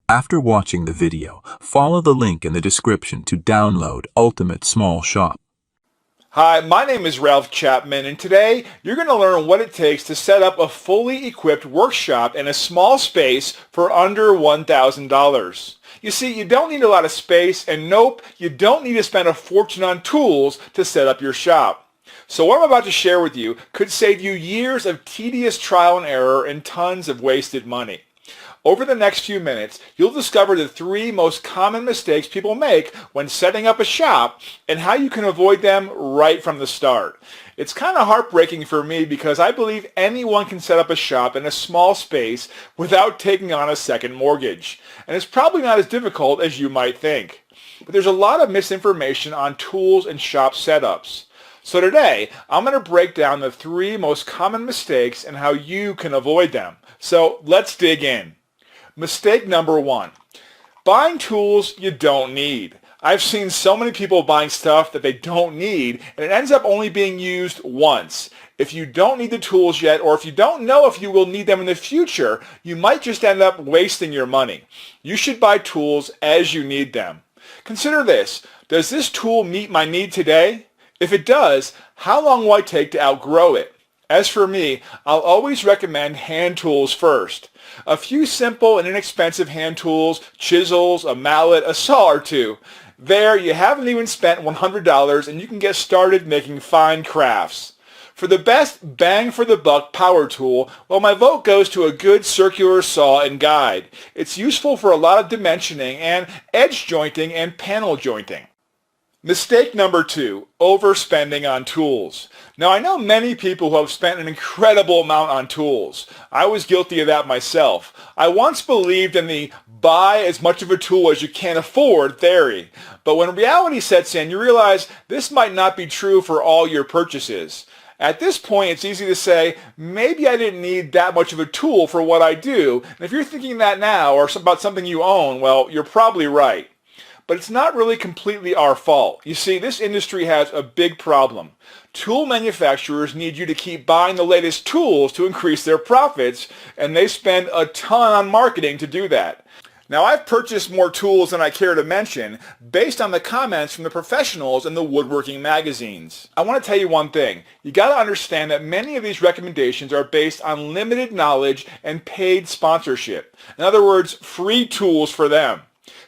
After watching the video, follow the link in the description to download Ultimate Small Shop. Hi, my name is Ralph Chapman, and today you're going to learn what it takes to set up a fully equipped workshop in a small space for under $1,000. You see, you don't need a lot of space, and nope, you don't need to spend a fortune on tools to set up your shop. So what I'm about to share with you could save you years of tedious trial and error and tons of wasted money. Over the next few minutes, you'll discover the 3 most common mistakes people make when setting up a shop and how you can avoid them right from the start. It's kind of heartbreaking for me because I believe anyone can set up a shop in a small space without taking on a second mortgage. And it's probably not as difficult as you might think. But there's a lot of misinformation on tools and shop setups. So today, I'm going to break down the 3 most common mistakes and how you can avoid them. So let's dig in. Mistake number 1, buying tools you don't need. I've seen so many people buying stuff that they don't need, and it ends up only being used once. If you don't need the tools yet, or if you don't know if you will need them in the future, you might just end up wasting your money. You should buy tools as you need them. Consider this. Does this tool meet my need today? If it does, how long will I take to outgrow it? As for me, I'll always recommend hand tools first. A few simple and inexpensive hand tools, chisels, a mallet, a saw or two. There, you haven't even spent $100 and you can get started making fine crafts. For the best bang for the buck power tool, well, my vote goes to a good circular saw and guide. It's useful for a lot of dimensioning and edge jointing and panel jointing. Mistake number 2, overspending on tools. Now, I know many people who have spent an incredible amount on tools. I was guilty of that myself. I once believed in the buy as much of a tool as you can afford theory. But when reality sets in, you realize this might not be true for all your purchases. At this point, it's easy to say, maybe I didn't need that much of a tool for what I do. And if you're thinking that now or about something you own, well, you're probably right. But it's not really completely our fault. You see, this industry has a big problem. Tool manufacturers need you to keep buying the latest tools to increase their profits, and they spend a ton on marketing to do that. Now, I've purchased more tools than I care to mention based on the comments from the professionals in the woodworking magazines. I want to tell you one thing. You got to understand that many of these recommendations are based on limited knowledge and paid sponsorship. In other words, free tools for them.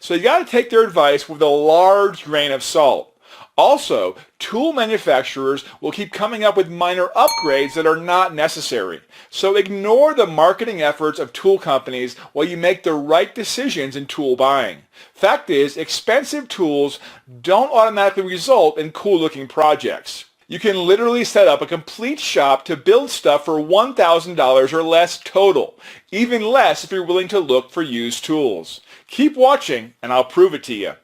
So you got to take their advice with a large grain of salt. Also, tool manufacturers will keep coming up with minor upgrades that are not necessary. So ignore the marketing efforts of tool companies while you make the right decisions in tool buying. Fact is, expensive tools don't automatically result in cool-looking projects. You can literally set up a complete shop to build stuff for $1,000 or less total, even less if you're willing to look for used tools. Keep watching and I'll prove it to you.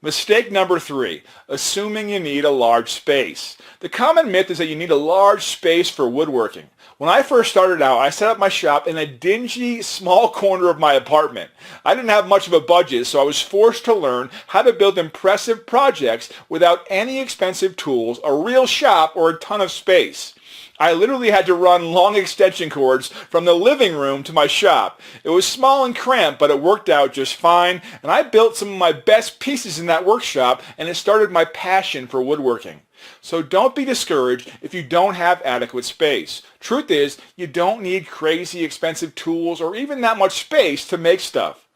Mistake number 3, assuming you need a large space. The common myth is that you need a large space for woodworking. When I first started out, I set up my shop in a dingy, small corner of my apartment. I didn't have much of a budget, so I was forced to learn how to build impressive projects without any expensive tools, a real shop, or a ton of space. I literally had to run long extension cords from the living room to my shop. It was small and cramped, but it worked out just fine, and I built some of my best pieces in that workshop, and it started my passion for woodworking. So don't be discouraged if you don't have adequate space. Truth is, you don't need crazy expensive tools or even that much space to make stuff.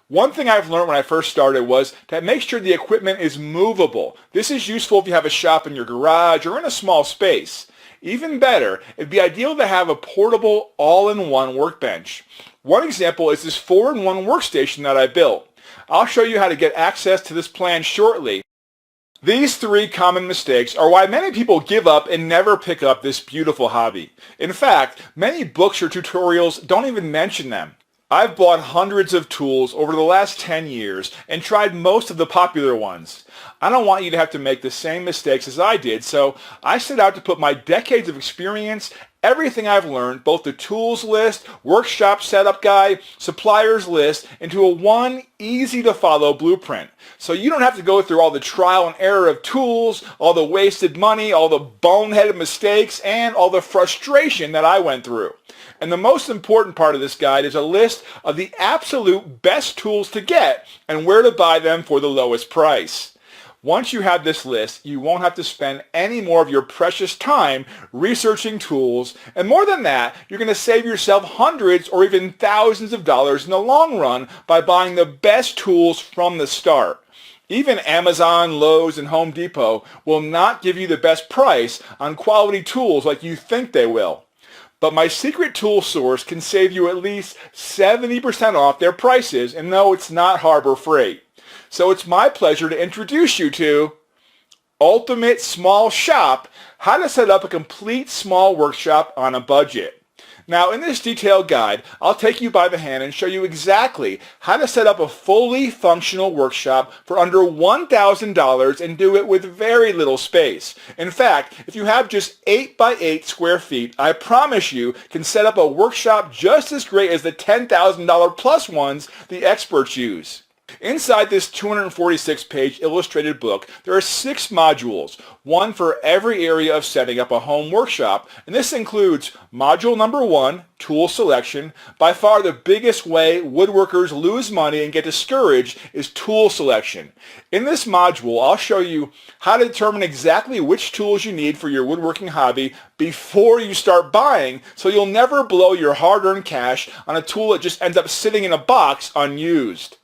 One thing I've learned when I first started was to make sure the equipment is movable. This is useful if you have a shop in your garage or in a small space. Even better, it'd be ideal to have a portable all-in-one workbench. One example is this 4-in-1 workstation that I built. I'll show you how to get access to this plan shortly. These 3 common mistakes are why many people give up and never pick up this beautiful hobby. In fact, many books or tutorials don't even mention them. I've bought hundreds of tools over the last 10 years and tried most of the popular ones. I don't want you to have to make the same mistakes as I did, so I set out to put my decades of experience, everything I've learned, both the tools list, workshop setup guide, suppliers list, into a one easy to follow blueprint. So you don't have to go through all the trial and error of tools, all the wasted money, all the boneheaded mistakes, and all the frustration that I went through. And the most important part of this guide is a list of the absolute best tools to get and where to buy them for the lowest price. Once you have this list, you won't have to spend any more of your precious time researching tools, and more than that, you're going to save yourself hundreds or even thousands of dollars in the long run by buying the best tools from the start. Even Amazon, Lowe's, and Home Depot will not give you the best price on quality tools like you think they will. But my secret tool source can save you at least 70% off their prices, and no, it's not Harbor Freight. So it's my pleasure to introduce you to Ultimate Small Shop, how to set up a complete small workshop on a budget. Now, in this detailed guide, I'll take you by the hand and show you exactly how to set up a fully functional workshop for under $1,000 and do it with very little space. In fact, if you have just 8 by 8 square feet, I promise you can set up a workshop just as great as the $10,000 plus ones the experts use. Inside this 246-page illustrated book, there are 6 modules, one for every area of setting up a home workshop, and this includes module number 1, tool selection. By far the biggest way woodworkers lose money and get discouraged is tool selection. In this module, I'll show you how to determine exactly which tools you need for your woodworking hobby before you start buying, so you'll never blow your hard-earned cash on a tool that just ends up sitting in a box unused.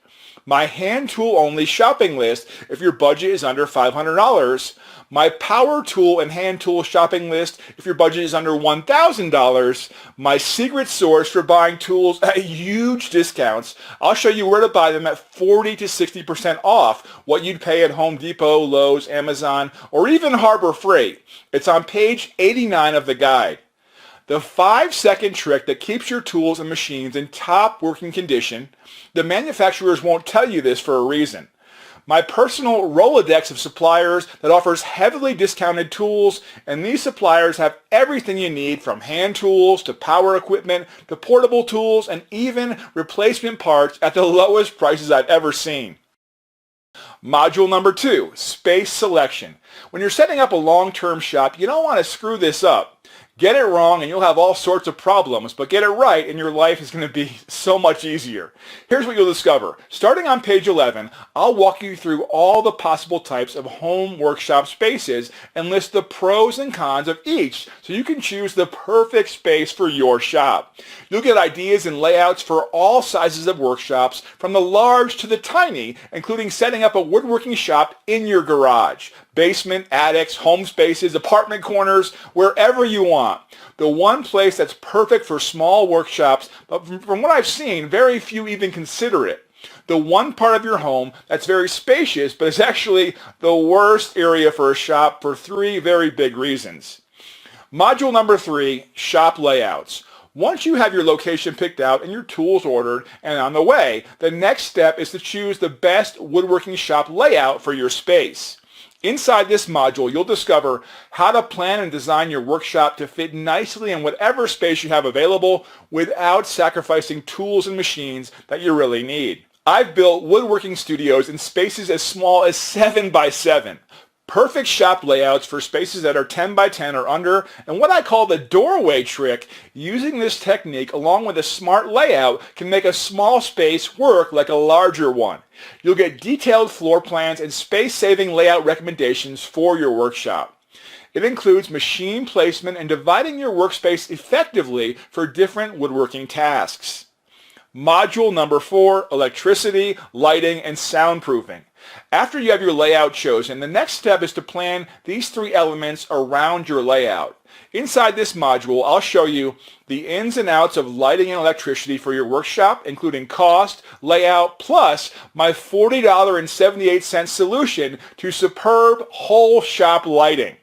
My hand tool only shopping list if your budget is under $500, my power tool and hand tool shopping list if your budget is under $1,000, my secret source for buying tools at huge discounts. I'll show you where to buy them at 40 to 60% off what you'd pay at Home Depot, Lowe's, Amazon, or even Harbor Freight. It's on page 89 of the guide. The 5-second trick that keeps your tools and machines in top working condition. The manufacturers won't tell you this for a reason. My personal Rolodex of suppliers that offers heavily discounted tools, and these suppliers have everything you need from hand tools to power equipment to portable tools and even replacement parts at the lowest prices I've ever seen. Module number 2, space selection. When you're setting up a long-term shop, you don't want to screw this up. Get it wrong and you'll have all sorts of problems, but get it right and your life is going to be so much easier. Here's what you'll discover. Starting on page 11, I'll walk you through all the possible types of home workshop spaces and list the pros and cons of each so you can choose the perfect space for your shop. You'll get ideas and layouts for all sizes of workshops, from the large to the tiny, including setting up a woodworking shop in your garage, basement, attics, home spaces, apartment corners, wherever you want. The one place that's perfect for small workshops, but from what I've seen, very few even consider it. The one part of your home that's very spacious, but is actually the worst area for a shop for 3 very big reasons. Module number 3, shop layouts. Once you have your location picked out and your tools ordered and on the way, the next step is to choose the best woodworking shop layout for your space. Inside this module, you'll discover how to plan and design your workshop to fit nicely in whatever space you have available without sacrificing tools and machines that you really need. I've built woodworking studios in spaces as small as 7 by 7. Perfect shop layouts for spaces that are 10 by 10 or under, and what I call the doorway trick. Using this technique along with a smart layout can make a small space work like a larger one. You'll get detailed floor plans and space-saving layout recommendations for your workshop. It includes machine placement and dividing your workspace effectively for different woodworking tasks. Module number 4, electricity, lighting, and soundproofing. After you have your layout chosen, the next step is to plan these 3 elements around your layout. Inside this module, I'll show you the ins and outs of lighting and electricity for your workshop, including cost, layout, plus my $40.78 solution to superb whole shop lighting.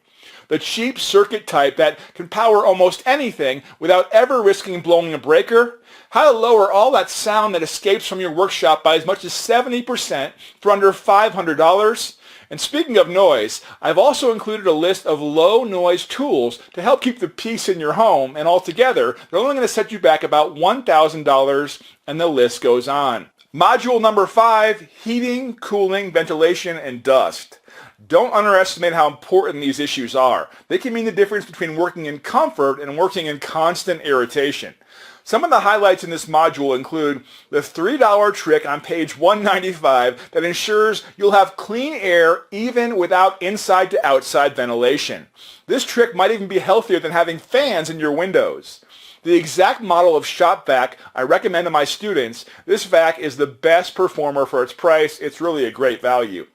The cheap circuit type that can power almost anything without ever risking blowing a breaker. How to lower all that sound that escapes from your workshop by as much as 70% for under $500. And speaking of noise, I've also included a list of low noise tools to help keep the peace in your home, and altogether, they're only going to set you back about $1,000, and the list goes on. Module number 5, heating, cooling, ventilation, and dust. Don't underestimate how important these issues are. They can mean the difference between working in comfort and working in constant irritation. Some of the highlights in this module include the $3 trick on page 195 that ensures you'll have clean air even without inside to outside ventilation. This trick might even be healthier than having fans in your windows. The exact model of shop vac I recommend to my students. This vac is the best performer for its price. It's really a great value.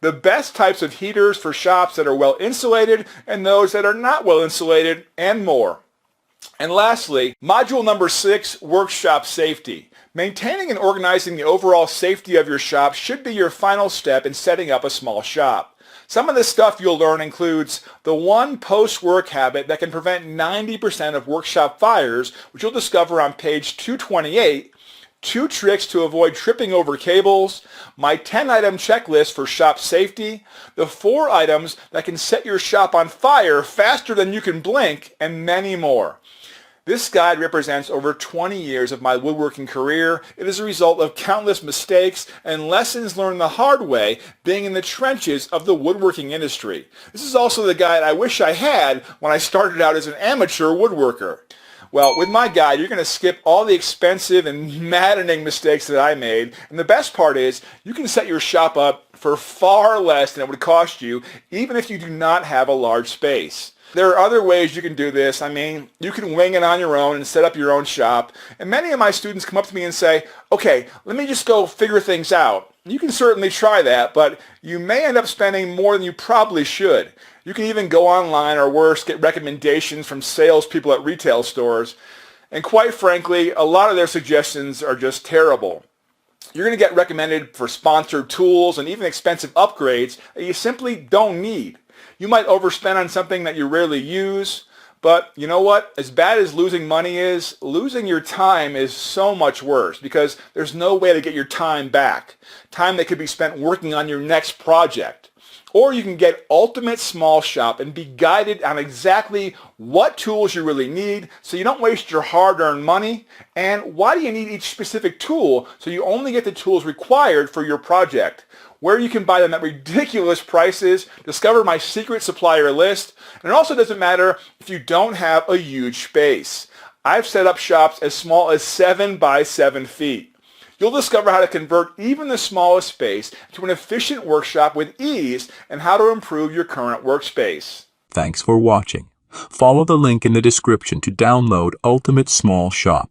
The best types of heaters for shops that are well insulated and those that are not well insulated, and more. And lastly, module number 6, workshop safety. Maintaining and organizing the overall safety of your shop should be your final step in setting up a small shop. Some of the stuff you'll learn includes the one post-work habit that can prevent 90% of workshop fires, which you'll discover on page 228, 2 tricks to avoid tripping over cables, my 10-item checklist for shop safety, the 4 items that can set your shop on fire faster than you can blink, and many more. This guide represents over 20 years of my woodworking career. It is a result of countless mistakes and lessons learned the hard way being in the trenches of the woodworking industry. This is also the guide I wish I had when I started out as an amateur woodworker. Well, with my guide, you're going to skip all the expensive and maddening mistakes that I made. And the best part is you can set your shop up for far less than it would cost you, even if you do not have a large space. There are other ways you can do this. I mean, you can wing it on your own and set up your own shop. And many of my students come up to me and say, okay, let me just go figure things out. You can certainly try that, but you may end up spending more than you probably should. You can even go online, or worse, get recommendations from salespeople at retail stores. And quite frankly, a lot of their suggestions are just terrible. You're going to get recommended for sponsored tools and even expensive upgrades that you simply don't need. You might overspend on something that you rarely use, but you know what? As bad as losing money is, losing your time is so much worse, because there's no way to get your time back. Time that could be spent working on your next project. Or you can get Ultimate Small Shop and be guided on exactly what tools you really need so you don't waste your hard-earned money, and why do you need each specific tool so you only get the tools required for your project. Where you can buy them at ridiculous prices, discover my secret supplier list, and it also doesn't matter if you don't have a huge space. I've set up shops as small as 7 by 7 feet. You'll discover how to convert even the smallest space to an efficient workshop with ease, and how to improve your current workspace. Thanks for watching. Follow the link in the description to download Ultimate Small Shop.